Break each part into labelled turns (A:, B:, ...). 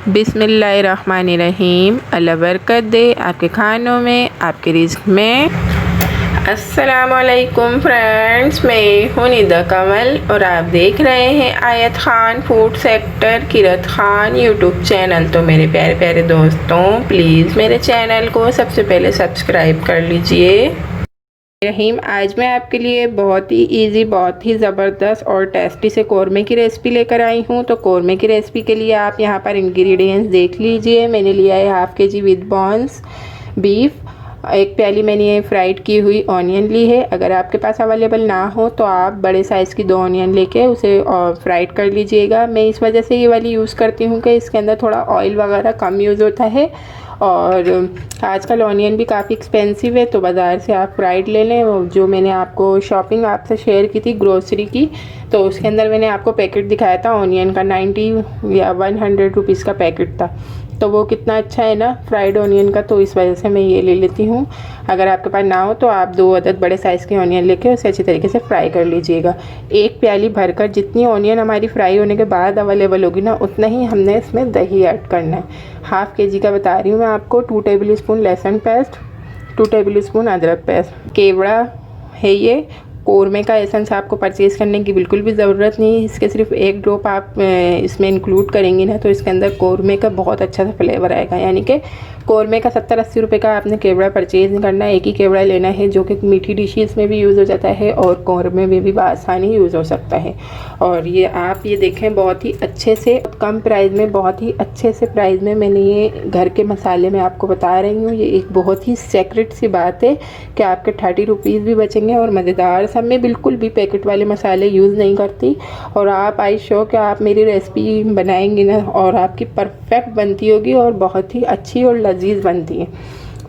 A: बिस्मिल्लाहिर्रहमानिर्रहीम। अल्लाह बरकत दे आपके खानों में, आपके रिज़्क़ में। अस्सलामुअलैकुम फ्रेंड्स, मैं हूँ निदा कमल और आप देख रहे हैं आयत खान फूड सेक्टर किरत खान यूट्यूब चैनल। तो मेरे प्यारे प्यारे दोस्तों, प्लीज़ मेरे चैनल को सबसे पहले सब्सक्राइब कर लीजिए। रहीम, आज मैं आपके लिए बहुत ही इजी, बहुत ही ज़बरदस्त और टेस्टी से कौरमे की रेसिपी लेकर आई हूँ। तो कौरमे की रेसिपी के लिए आप यहाँ पर इंग्रेडिएंट्स देख लीजिए। मैंने लिया है हाफ़ के जी विद बॉन्स बीफ। एक प्याली मैंने ये फ्राइड की हुई ऑनियन ली है। अगर आपके पास अवेलेबल ना हो तो आप बड़े साइज़ की 2 ऑनियन लेके उसे फ्राइड कर लीजिएगा। मैं इस वजह से ये वाली यूज़ करती हूँ कि इसके अंदर थोड़ा ऑयल वगैरह कम यूज़ होता है और आजकल ऑनियन भी काफ़ी एक्सपेंसिव है, तो बाज़ार से आप फ्राइड ले लें। जो मैंने आपको शॉपिंग आपसे शेयर की थी ग्रोसरी की, तो उसके अंदर मैंने आपको पैकेट दिखाया था ऑनियन का, 90 या 100 रुपीज़ का पैकेट था। तो वो कितना अच्छा है ना फ्राइड ऑनियन का, तो इस वजह से मैं ये ले लेती हूँ। अगर आपके पास ना हो तो आप 2 अदद बड़े साइज़ के ऑनियन लेके उसे अच्छी तरीके से फ्राई कर लीजिएगा। एक प्याली भरकर जितनी ऑनियन हमारी फ्राई होने के बाद अवेलेबल होगी ना, उतना ही हमने इसमें दही ऐड करना है। हाफ़ के जी का बता रही हूँ मैं आपको। 2 टेबल स्पून लहसुन पेस्ट, 2 टेबल स्पून अदरक पेस्ट। केवड़ा है ये। कौरमे का एसेंस आपको परचेज़ करने की बिल्कुल भी ज़रूरत नहीं है। इसके सिर्फ 1 ड्रॉप आप इसमें इंक्लूड करेंगे ना, तो इसके अंदर कौरमे का बहुत अच्छा सा फ्लेवर आएगा। यानी कि कौरमे का 70-80 रुपये का आपने केवड़ा परचेज़ नहीं करना है। एक ही केवड़ा लेना है जो कि मीठी डिशेस में भी यूज़ हो जाता है और कौरमे में भी आसानी यूज़ हो सकता है। और ये आप ये देखें, बहुत ही अच्छे से कम प्राइस में, बहुत ही अच्छे से प्राइस में मैंने ये घर के मसाले में आपको बता रही हूँ। ये एक बहुत ही सीक्रेट सी बात है कि आपके 30 रुपीज़ भी बचेंगे और मज़ेदार। सब में बिल्कुल भी पैकेट वाले मसाले यूज़ नहीं करती। और आप आई शो कि आप मेरी रेसिपी बनाएंगी ना और आपकी परफेक्ट बनती होगी और बहुत ही अच्छी और लजीज बनती है।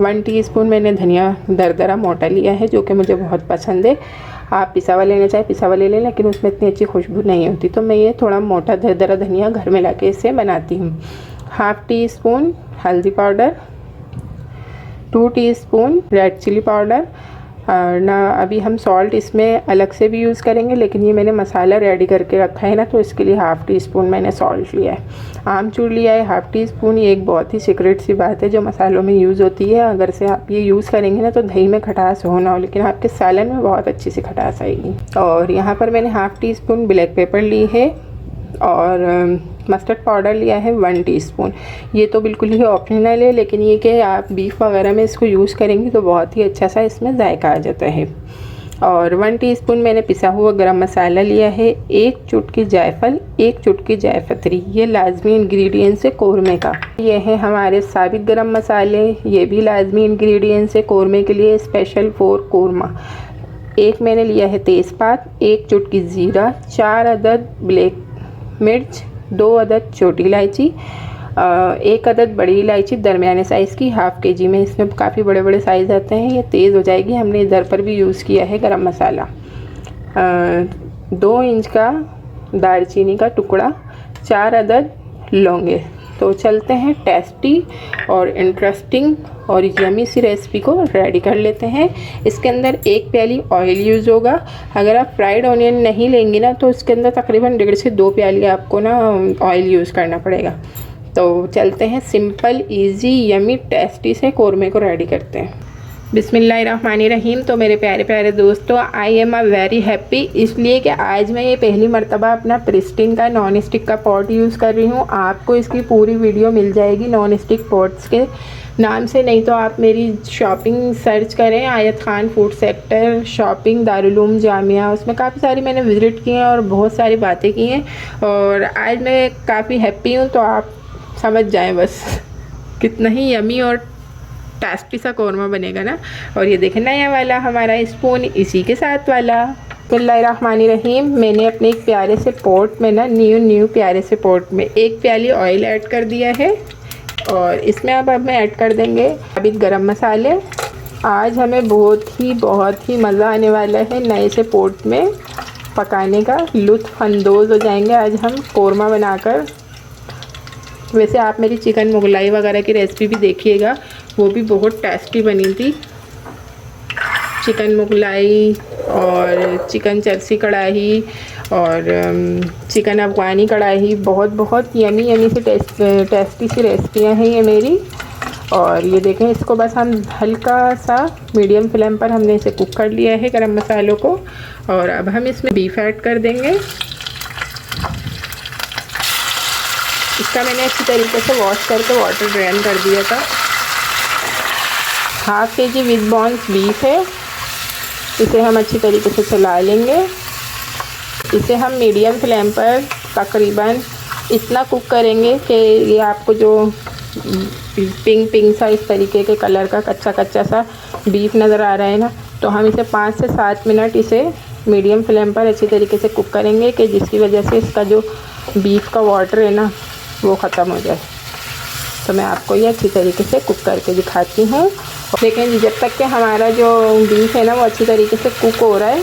A: 1 टीस्पून मैंने धनिया दरदरा मोटा लिया है, जो कि मुझे बहुत पसंद है। आप पिसा हुआ लेना चाहे पिसा हुआ ले लें, लेकिन उसमें इतनी अच्छी खुशबू नहीं होती, तो मैं ये थोड़ा मोटा दरदरा धनिया घर में लाके इसे बनाती हूँ। हाफ़ टी स्पून हल्दी powder, 2 teaspoon red chilli powder. ना अभी हम सॉल्ट इसमें अलग से भी यूज़ करेंगे, लेकिन ये मैंने मसाला रेडी करके रखा है ना, तो इसके लिए हाफ़ टी स्पून मैंने सॉल्ट लिया है। आमचूर लिया है हाफ़ टी स्पून। ये एक बहुत ही सीक्रेट सी बात है जो मसालों में यूज़ होती है। अगर से आप ये यूज़ करेंगे ना तो दही में खटास हो ना हो, लेकिन आपके सालन में बहुत अच्छी सी खटास आएगी। और यहाँ पर मैंने half teaspoon black pepper ली है और मस्टर्ड पाउडर लिया है 1 टीस्पून। ये तो बिल्कुल ही ऑप्शनल है, लेकिन ये कि आप बीफ वगैरह में इसको यूज़ करेंगे तो बहुत ही अच्छा सा इसमें जायका आ जाता है। और 1 टीस्पून मैंने पिसा हुआ गरम मसाला लिया है। 1 चुटकी जायफल, 1 चुटकी जायपत्री। ये लाजमी इंग्रेडिएंट्स है कौरमे का। ये है हमारे साबित गरम मसाले, ये भी लाजमी इंग्रेडिएंट्स है कौरमे के लिए, स्पेशल फॉर कौरमा। एक मैंने लिया है तेज़पात, 1 चुटकी ज़ीरा, 4 अदद ब्लैक मिर्च, 2 अदद छोटी इलायची, 1 अदद बड़ी इलायची दरमियाने साइज़ की हाफ़ के जी में। इसमें काफ़ी बड़े बड़े साइज़ आते हैं, ये तेज़ हो जाएगी। हमने इधर पर भी यूज़ किया है गरम मसाला। 2 इंच का दालचीनी का टुकड़ा, 4 अदद लौंगे। तो चलते हैं टेस्टी और इंटरेस्टिंग और यमी सी रेसिपी को रेडी कर लेते हैं। इसके अंदर 1 प्याली ऑयल यूज़ होगा। अगर आप फ्राइड ऑनियन नहीं लेंगी ना तो इसके अंदर तकरीबन 1.5 से 2 प्याली आपको ना ऑयल यूज़ करना पड़ेगा। तो चलते हैं सिंपल इजी यमी टेस्टी से कौरमे को रेडी करते हैं। बिस्मिल्लाहिर्रहमानिर्रहीम। तो मेरे प्यारे प्यारे दोस्तों, आई एम वेरी हैप्पी, इसलिए कि आज मैं ये पहली मर्तबा अपना प्रिस्टीन का नॉन स्टिक का पॉट यूज़ कर रही हूँ। आपको इसकी पूरी वीडियो मिल जाएगी नॉन स्टिक पॉट्स के नाम से, नहीं तो आप मेरी शॉपिंग सर्च करें आयत Khan food sector shopping Darul Uloom Jamia, उसमें काफ़ी सारी मैंने विज़िट की हैं और बहुत सारी बातें की हैं। और आज मैं काफ़ी हैप्पी हूँ, तो आप समझ जाएँ बस कितना ही यमी और टेस्टी सा कौरमा बनेगा ना। और ये देखें नया वाला हमारा स्पून, इसी के साथ वाला। बिस्मिल्लाहिर्रहमानिर्रहीम। मैंने अपने एक प्यारे से पॉट में ना न्यू प्यारे से पॉट में 1 प्याली ऑयल ऐड कर दिया है और इसमें अब हमें ऐड कर देंगे साबित गरम मसाले। आज हमें बहुत ही मज़ा आने वाला है नए से पॉट में पकाने का, लुत्फ़ अंदोज़ हो जाएंगे आज हम कौरमा बनाकर। वैसे आप मेरी चिकन मुगलाई वगैरह की रेसिपी भी देखिएगा, वो भी बहुत टेस्टी बनी थी। चिकन मुगलाई और चिकन चरसी कढ़ाई और चिकन अफ़गानी कढ़ाई, बहुत यमी यमी से टेस्टी सी रेसिपियाँ हैं ये मेरी। और ये देखें, इसको बस हम हल्का सा मीडियम फ्लेम पर हमने इसे कुक कर लिया है गरम मसालों को। और अब हम इसमें बीफ ऐड कर देंगे। इसका मैंने अच्छी तरीके से वॉश करके वाटर ड्रेन कर दिया था। 1/2 kg विद बोन्स बीफ है। इसे हम अच्छी तरीके से चला लेंगे। इसे हम मीडियम फ्लेम पर तकरीबन इतना कुक करेंगे कि ये आपको जो पिंक सा इस तरीके के कलर का कच्चा सा बीफ नज़र आ रहा है ना, तो हम इसे 5 से 7 मिनट इसे मीडियम फ्लेम पर अच्छी तरीके से कुक करेंगे कि जिसकी वजह से इसका जो बीफ का वाटर है ना वो ख़त्म हो जाए। तो मैं आपको ये अच्छी तरीके से कुक करके दिखाती हूँ। देखें जी, जब तक कि हमारा जो बीफ है ना वो अच्छी तरीके से कुक हो रहा है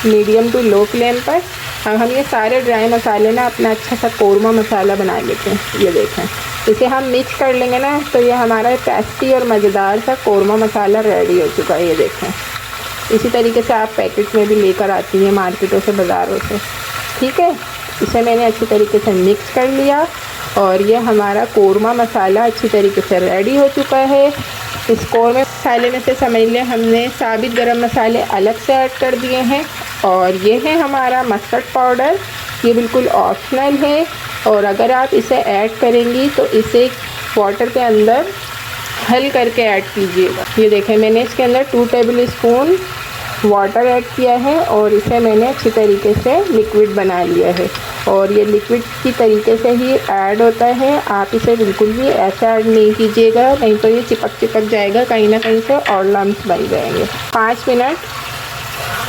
A: मीडियम टू लो फ्लेम पर, अब हम ये सारे ड्राई मसाले ना अपना अच्छा सा कोरमा मसाला बना लेते हैं। ये देखें, इसे हम मिक्स कर लेंगे ना तो ये हमारा टेस्टी और मज़ेदार सा कोरमा मसाला रेडी हो चुका है। ये देखें, इसी तरीके से आप पैकेट में भी लेकर आती हैं मार्केटों से, बाज़ारों से। ठीक है, इसे मैंने अच्छी तरीके से मिक्स कर लिया और ये हमारा कोरमा मसाला अच्छी तरीके से रेडी हो चुका है। इस कोरमा मसाले में से समझ लें हमने साबित गरम मसाले अलग से ऐड कर दिए हैं। और ये है हमारा मस्टर्ड पाउडर, ये बिल्कुल ऑप्शनल है और अगर आप इसे ऐड करेंगी तो इसे वाटर के अंदर हल करके ऐड कीजिएगा। ये देखें, मैंने इसके अंदर 2 टेबल स्पून वाटर ऐड किया है और इसे मैंने अच्छी तरीके से लिक्विड बना लिया है। और ये लिक्विड की तरीके से ही ऐड होता है, आप इसे बिल्कुल भी ऐसे ऐड नहीं कीजिएगा, नहीं तो ये चिपक जाएगा कहीं ना कहीं से और लम्स बन जाएंगे। 5 मिनट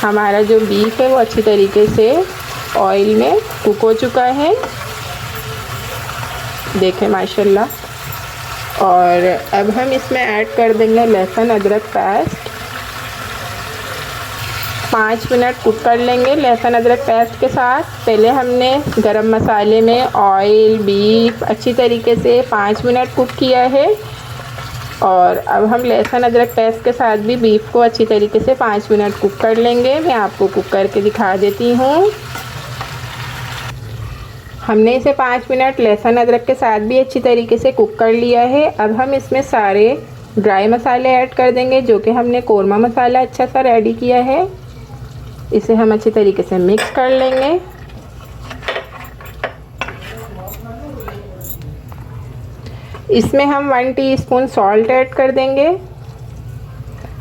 A: हमारा जो बीफ है वो अच्छी तरीके से ऑयल में कुक हो चुका है। देखें माशाल्लाह। और अब हम इसमें ऐड कर देंगे लहसुन अदरक पेस्ट। 5 मिनट कुक कर लेंगे लहसुन अदरक पेस्ट के साथ। पहले हमने गरम मसाले में ऑयल, बीफ अच्छी तरीके से 5 मिनट कुक किया है और अब हम लहसुन अदरक पेस्ट के साथ भी बीफ को अच्छी तरीके से 5 मिनट कुक कर लेंगे। मैं आपको कुक करके दिखा देती हूँ। हमने इसे 5 मिनट लहसुन अदरक के साथ भी अच्छी तरीके से कुक कर लिया है। अब हम इसमें सारे ड्राई मसाले ऐड कर देंगे जो कि हमने कोरमा मसाला अच्छा सा रेडी किया है। इसे हम अच्छी तरीके से मिक्स कर लेंगे। इसमें हम 1 टीस्पून सॉल्ट ऐड कर देंगे।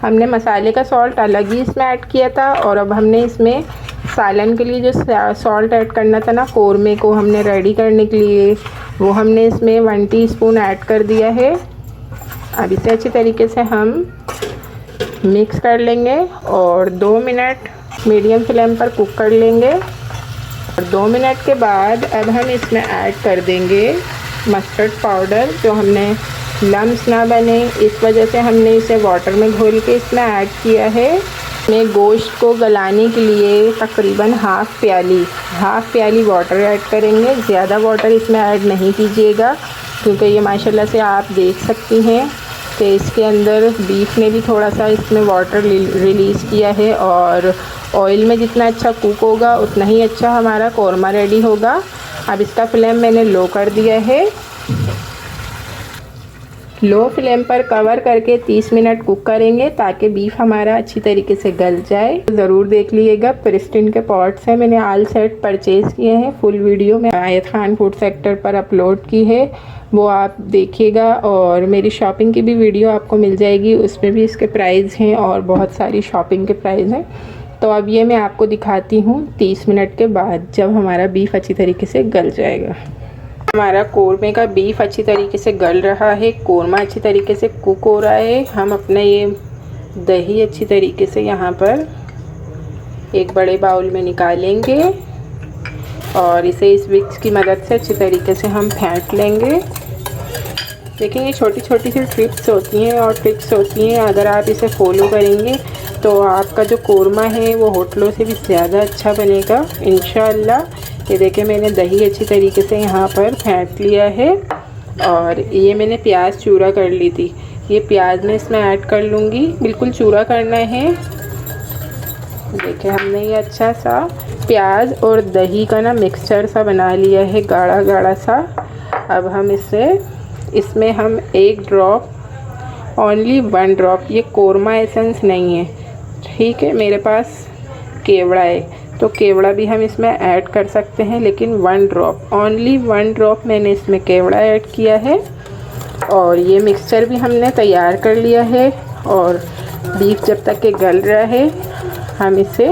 A: हमने मसाले का सॉल्ट अलग ही इसमें ऐड किया था और अब हमने इसमें सालन के लिए जो सॉल्ट ऐड करना था ना, कोरमे को हमने रेडी करने के लिए, वो हमने इसमें 1 टीस्पून ऐड कर दिया है। अब इसे अच्छी तरीके से हम मिक्स कर लेंगे और 2 मिनट मीडियम फ्लेम पर कुक कर लेंगे। और 2 मिनट के बाद अब हम इसमें ऐड कर देंगे मस्टर्ड पाउडर, जो हमने लम्स ना बने इस वजह से हमने इसे वाटर में घोल के इसमें ऐड किया है। मैं गोश्त को गलाने के लिए तकरीबन हाफ़ प्याली वाटर ऐड करेंगे। ज़्यादा वाटर इसमें ऐड नहीं कीजिएगा क्योंकि ये माशाल्लाह से आप देख सकती हैं कि इसके अंदर बीफ ने भी थोड़ा सा इसमें वाटर रिलीज़ किया है और ऑयल में जितना अच्छा कुक होगा उतना ही अच्छा हमारा कोरमा रेडी होगा। अब इसका फ्लेम मैंने लो कर दिया है। लो फ्लेम पर कवर करके 30 मिनट कुक करेंगे ताकि बीफ हमारा अच्छी तरीके से गल जाए। ज़रूर देख लीजिएगा, प्रिस्टिन के पॉट्स हैं, मैंने ऑल सेट परचेज़ किए हैं। फुल वीडियो में आयत खान फूड सेक्टर पर अपलोड की है, वो आप देखिएगा। और मेरी शॉपिंग की भी वीडियो आपको मिल जाएगी, उसमें भी इसके प्राइस हैं और बहुत सारी शॉपिंग के प्राइस हैं। तो अब ये मैं आपको दिखाती हूँ 30 मिनट के बाद जब हमारा बीफ अच्छी तरीके से गल जाएगा। हमारा कोरमे का बीफ अच्छी तरीके से गल रहा है, कोरमा अच्छी तरीके से कुक हो रहा है। हम अपना ये दही अच्छी तरीके से यहाँ पर एक बड़े बाउल में निकालेंगे और इसे इस विक्स की मदद से अच्छी तरीके से हम फेंट लेंगे। देखिए, ये छोटी छोटी सी टिप्स होती हैं और ट्रिक्स होती हैं, अगर आप इसे फॉलो करेंगे तो आपका जो कोरमा है वो होटलों से भी ज़्यादा अच्छा बनेगा इंशाअल्लाह। ये देखिए, मैंने दही अच्छी तरीके से यहाँ पर फेंट लिया है और ये मैंने प्याज चूरा कर ली थी, ये प्याज मैं इसमें ऐड कर लूँगी। बिल्कुल चूरा करना है। देखिए, हमने ये अच्छा सा प्याज और दही का ना मिक्सचर सा बना लिया है, गाढ़ा गाढ़ा सा। अब हम इसमें हम 1 ड्रॉप, ओनली 1 ड्रॉप, ये कोरमा एसेंस नहीं है, ठीक है। मेरे पास केवड़ा है तो केवड़ा भी हम इसमें ऐड कर सकते हैं, लेकिन 1 ड्रॉप, ओनली 1 ड्रॉप मैंने इसमें केवड़ा ऐड किया है। और ये मिक्सचर भी हमने तैयार कर लिया है। और बीफ जब तक के गल रहा है हम इसे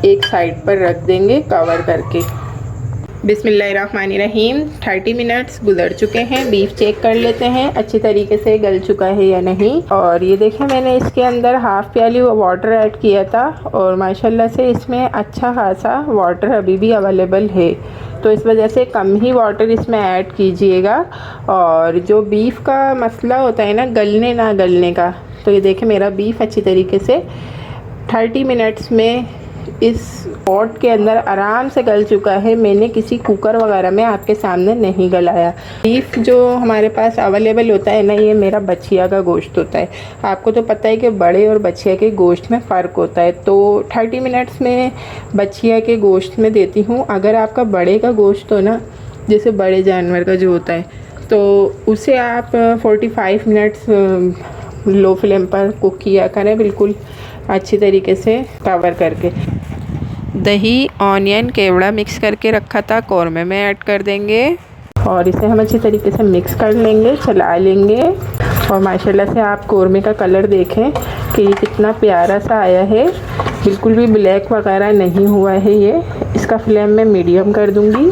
A: एक साइड पर रख देंगे कवर करके। बिस्मिल्लाहिर्रहमानिर्रहीम। 30 मिनट्स गुजर चुके हैं। बीफ चेक कर लेते हैं अच्छी तरीके से गल चुका है या नहीं। और ये देखें, मैंने इसके अंदर हाफ़ प्याली वाटर ऐड किया था और माशाल्लाह से इसमें अच्छा खासा वाटर अभी भी अवेलेबल है, तो इस वजह से कम ही वाटर इसमें ऐड कीजिएगा। और जो बीफ का मसला होता है ना, गलने ना गलने का, तो ये देखें मेरा बीफ अच्छी तरीके से 30 मिनट्स में इस पॉट के अंदर आराम से गल चुका है। मैंने किसी कुकर वगैरह में आपके सामने नहीं गलाया। बीफ जो हमारे पास अवेलेबल होता है ना, ये मेरा बछिया का गोश्त होता है। आपको तो पता है कि बड़े और बछिया के गोश्त में फ़र्क होता है, तो 30 मिनट्स में बछिया के गोश्त में देती हूँ। अगर आपका बड़े का गोश्त हो ना, जैसे बड़े जानवर का जो होता है, तो उसे आप 45 मिनट्स लो फ्लेम पर कुक किया करें, बिल्कुल अच्छी तरीके से कवर करके। दही, ऑनियन, केवड़ा मिक्स करके रखा था, कौरमे में ऐड कर देंगे और इसे हम अच्छी तरीके से मिक्स कर लेंगे, चला लेंगे। और माशाल्लाह से आप कौरमे का कलर देखें कि ये कितना प्यारा सा आया है, बिल्कुल भी ब्लैक वगैरह नहीं हुआ है ये। इसका फ्लेम मैं मीडियम कर दूंगी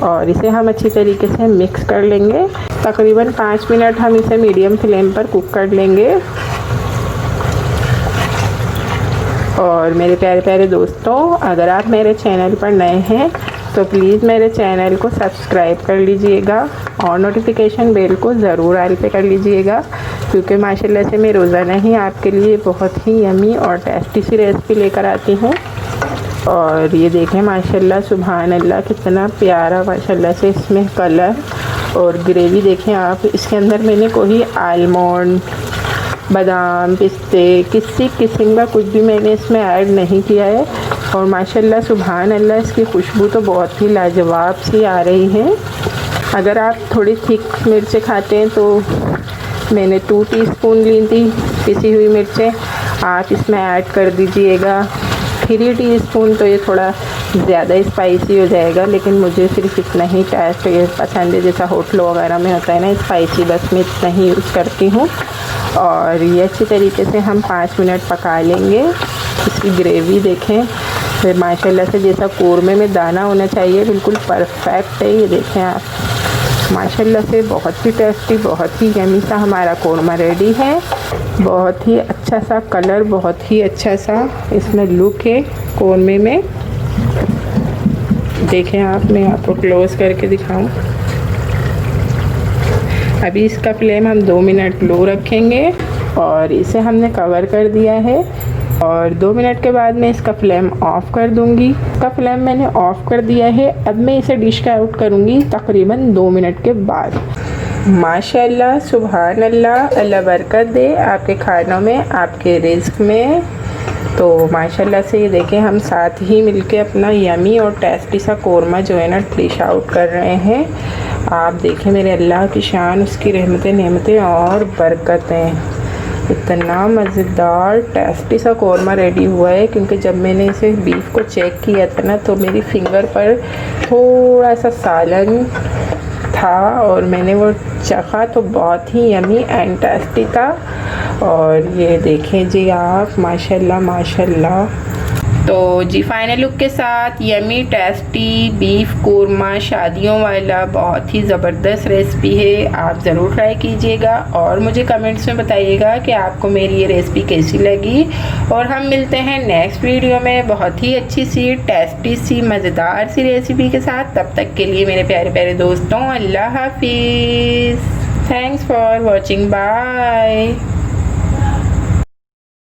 A: और इसे हम अच्छी तरीके से मिक्स कर लेंगे। तकरीबन 5 मिनट हम इसे मीडियम फ्लेम पर कुक कर लेंगे। और मेरे प्यारे प्यारे दोस्तों, अगर आप मेरे चैनल पर नए हैं तो प्लीज़ मेरे चैनल को सब्सक्राइब कर लीजिएगा और नोटिफिकेशन बेल को ज़रूर ऑल पे कर लीजिएगा, क्योंकि माशाल्लाह से मैं रोज़ाना ही आपके लिए बहुत ही यमी और टेस्टी सी रेसिपी लेकर आती हूँ। और ये देखें माशाल्लाह, सुभान अल्लाह, कितना प्यारा माशाल्लाह से इसमें कलर और ग्रेवी देखें आप। इसके अंदर मैंने कोई आलमंड, बादाम, पिस्ते, किसी किस्म का कुछ भी मैंने इसमें ऐड नहीं किया है। और माशाल्लाह सुभान अल्लाह, इसकी खुशबू तो बहुत ही लाजवाब सी आ रही है। अगर आप थोड़ी थिक मिर्चें खाते हैं तो मैंने 2 टीस्पून ली थी पिसी हुई मिर्चें, आप इसमें ऐड कर दीजिएगा 3 टीस्पून। तो ये थोड़ा ज़्यादा स्पाइसी हो जाएगा, लेकिन मुझे सिर्फ इतना ही टेस्ट पसंद है, जैसा होटलों वगैरह में होता है ना स्पाइसी, बस मैं इतना ही यूज़ करती हूँ। और ये अच्छी तरीके से हम 5 मिनट पका लेंगे। इसकी ग्रेवी देखें, फिर माशाल्लाह से जैसा कोरमे में दाना होना चाहिए, बिल्कुल परफेक्ट है। ये देखें आप, माशाल्लाह से बहुत ही टेस्टी, बहुत ही यमी सा हमारा कोरमा रेडी है। बहुत ही अच्छा सा कलर, बहुत ही अच्छा सा इसमें लुक है कोरमे में। देखें आप, मैं आपको क्लोज़ करके दिखाऊं। अभी इसका फ्लेम हम 2 मिनट लो रखेंगे और इसे हमने कवर कर दिया है। और 2 मिनट के बाद मैं इसका फ्लेम ऑफ़ कर दूंगी। इसका फ्लेम मैंने ऑफ़ कर दिया है। अब मैं इसे डिश आउट करूंगी तकरीबन 2 मिनट के बाद। माशाल्लाह सुभान अल्लाह, अल्लाह बरकत दे आपके खानों में, आपके रिज़्क़ में। तो माशाल्लाह से ये देखें, हम साथ ही मिलके अपना यमी और टेस्टी सा कोरमा जो है ना डिश आउट कर रहे हैं। आप देखें मेरे अल्लाह की शान, उसकी रहमतें नेमतें और बरकतें। इतना मज़ेदार टेस्टी सा कोरमा रेडी हुआ है, क्योंकि जब मैंने इसे बीफ को चेक किया था ना, तो मेरी फिंगर पर थोड़ा सा सालन था और मैंने वो चखा तो बहुत ही यमी एंड टेस्टी था। और ये देखें जी आप, माशाल्लाह माशाल्लाह। तो जी फाइनल लुक के साथ यमी टेस्टी बीफ कोरमा शादियों वाला बहुत ही ज़बरदस्त रेसिपी है। आप ज़रूर ट्राई कीजिएगा और मुझे कमेंट्स में बताइएगा कि आपको मेरी ये रेसिपी कैसी लगी। और हम मिलते हैं नेक्स्ट वीडियो में बहुत ही अच्छी सी टेस्टी सी मज़ेदार सी रेसिपी के साथ। तब तक के लिए मेरे प्यारे प्यारे दोस्तों, अल्लाह हाफिज़। Thanks for watching, bye.